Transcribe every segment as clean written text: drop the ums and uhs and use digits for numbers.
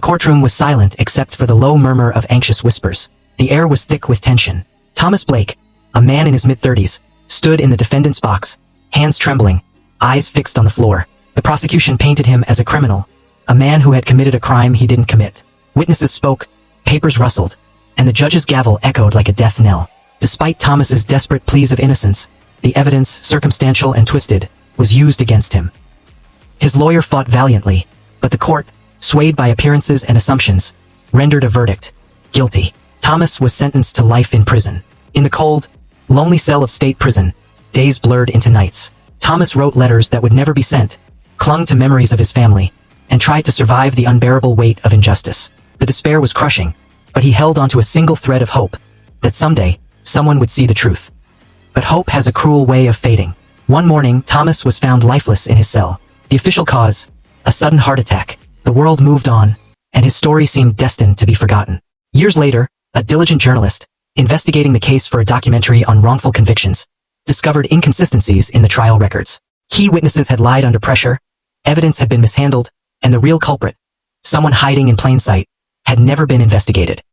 courtroom was silent except for the low murmur of anxious whispers. The air was thick with tension. Thomas Blake, a man in his mid-30s, stood in the defendant's box, hands trembling, eyes fixed on the floor. The prosecution painted him as a criminal, a man who had committed a crime he didn't commit. Witnesses spoke, papers rustled, and the judge's gavel echoed like a death knell. Despite Thomas's desperate pleas of innocence, the evidence, circumstantial and twisted, was used against him. His lawyer fought valiantly, but the court, swayed by appearances and assumptions, rendered a verdict: guilty. Thomas was sentenced to life in prison. In the cold, lonely cell of state prison, days blurred into nights. Thomas wrote letters that would never be sent, clung to memories of his family, and tried to survive the unbearable weight of injustice. The despair was crushing, but he held onto a single thread of hope, that someday, someone would see the truth. But hope has a cruel way of fading. One morning, Thomas was found lifeless in his cell. The official cause: a sudden heart attack. The world moved on, and his story seemed destined to be forgotten. Years later, a diligent journalist, investigating the case for a documentary on wrongful convictions, discovered inconsistencies in the trial records. Key witnesses had lied under pressure, evidence had been mishandled, and the real culprit, someone hiding in plain sight, had never been investigated.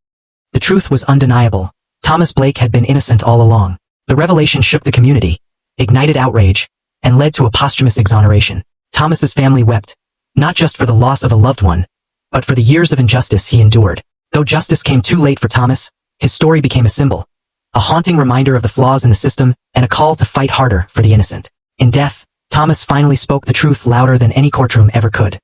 The truth was undeniable. Thomas Blake had been innocent all along. The revelation shook the community, ignited outrage, and led to a posthumous exoneration. Thomas's family wept, not just for the loss of a loved one, but for the years of injustice he endured. Though justice came too late for Thomas, his story became a symbol, a haunting reminder of the flaws in the system and a call to fight harder for the innocent. In death, Thomas finally spoke the truth louder than any courtroom ever could.